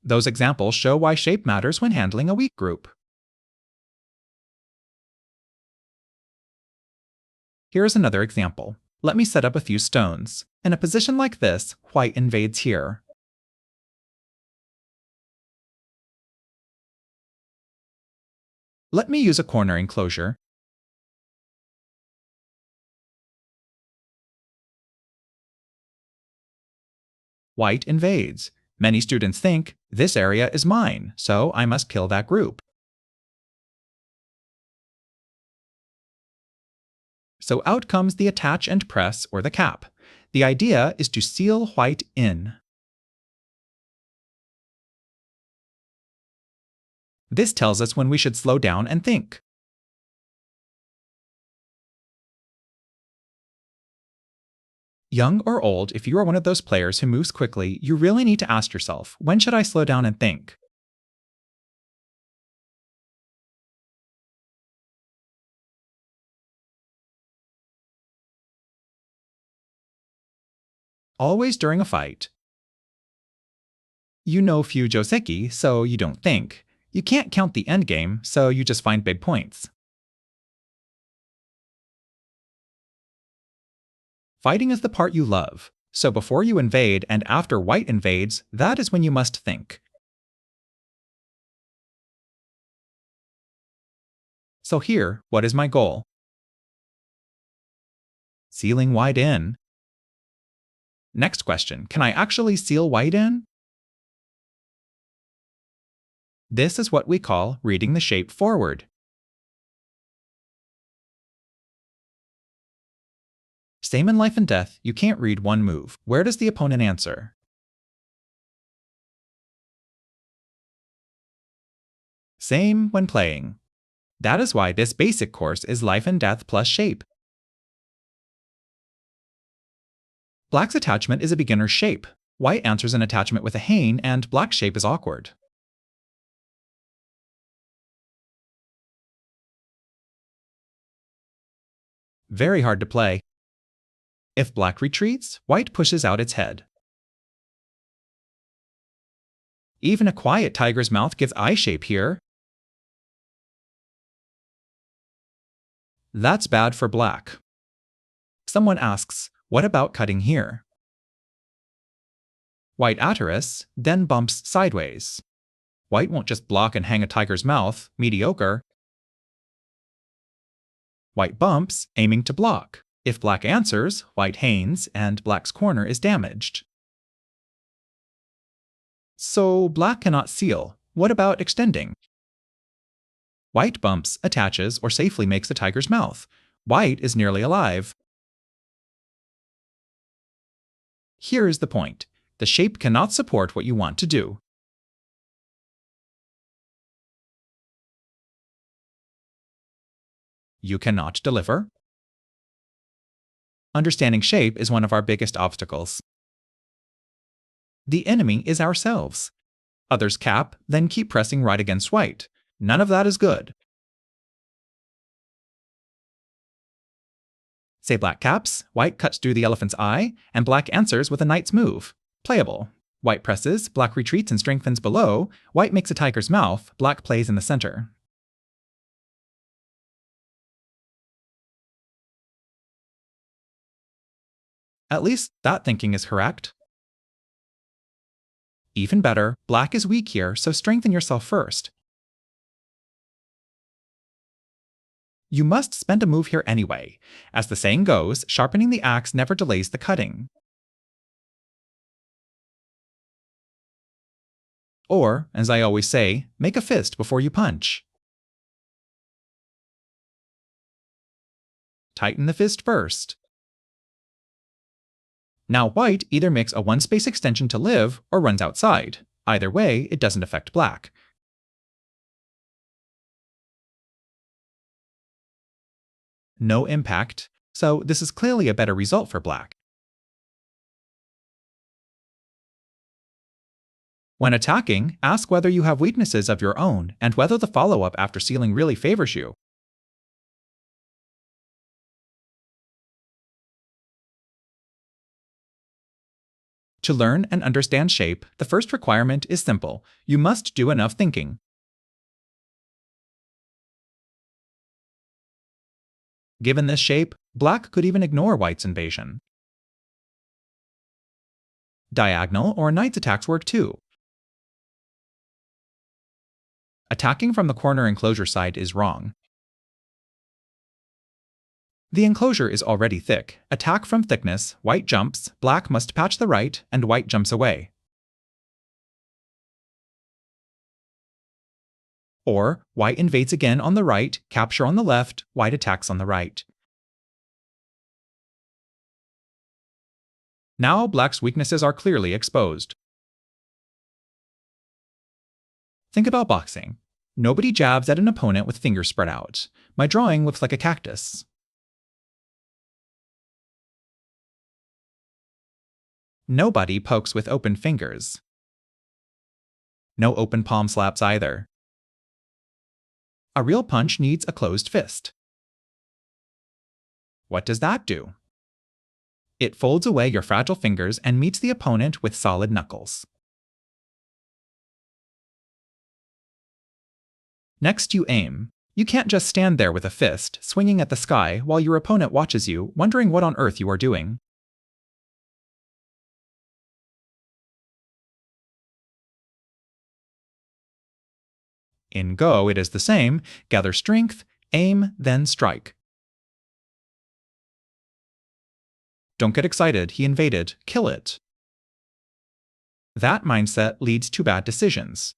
Those examples show why shape matters when handling a weak group. Here's another example. Let me set up a few stones. In a position like this, white invades here. Let me use a corner enclosure. White invades. Many students think, this area is mine, so I must kill that group. So out comes the attach and press, or the cap. The idea is to seal white in. This tells us when we should slow down and think. Young or old, if you are one of those players who moves quickly, you really need to ask yourself, when should I slow down and think? Always during a fight. You know few joseki, so you don't think. You can't count the endgame, so you just find big points. Fighting is the part you love, so before you invade and after white invades, that is when you must think. So here, what is my goal? Sealing white in. Next question, can I actually seal white in? This is what we call reading the shape forward. Same in life and death, you can't read one move. Where does the opponent answer? Same when playing. That is why this basic course is life and death plus shape. Black's attachment is a beginner's shape. White answers an attachment with a hane, and black's shape is awkward. Very hard to play. If black retreats, white pushes out its head. Even a quiet tiger's mouth gives eye shape here. That's bad for black. Someone asks, what about cutting here? White atterus, then bumps sideways. White won't just block and hang a tiger's mouth, mediocre. White bumps, aiming to block. If black answers, white hanes, and black's corner is damaged. So black cannot seal. What about extending? White bumps, attaches, or safely makes the tiger's mouth. White is nearly alive. Here is the point. The shape cannot support what you want to do. You cannot deliver. Understanding shape is one of our biggest obstacles. The enemy is ourselves. Others cap, then keep pressing right against white. None of that is good. Say black caps, white cuts through the elephant's eye, and black answers with a knight's move. Playable. White presses, black retreats and strengthens below, white makes a tiger's mouth, black plays in the center. At least that thinking is correct. Even better, black is weak here, so strengthen yourself first. You must spend a move here anyway. As the saying goes, sharpening the axe never delays the cutting. Or, as I always say, make a fist before you punch. Tighten the fist first. Now white either makes a one-space extension to live or runs outside. Either way, it doesn't affect black. No impact, so this is clearly a better result for black. When attacking, ask whether you have weaknesses of your own and whether the follow-up after sealing really favors you. To learn and understand shape, the first requirement is simple. You must do enough thinking. Given this shape, black could even ignore white's invasion. Diagonal or knight's attacks work too. Attacking from the corner enclosure side is wrong. The enclosure is already thick. Attack from thickness, white jumps, black must patch the right, and white jumps away. Or, white invades again on the right, capture on the left, white attacks on the right. Now black's weaknesses are clearly exposed. Think about boxing. Nobody jabs at an opponent with fingers spread out. My drawing looks like a cactus. Nobody pokes with open fingers. No open palm slaps either. A real punch needs a closed fist. What does that do? It folds away your fragile fingers and meets the opponent with solid knuckles. Next, you aim. You can't just stand there with a fist, swinging at the sky while your opponent watches you, wondering what on earth you are doing. In Go, it is the same. Gather strength, aim, then strike. Don't get excited, he invaded. Kill it. That mindset leads to bad decisions.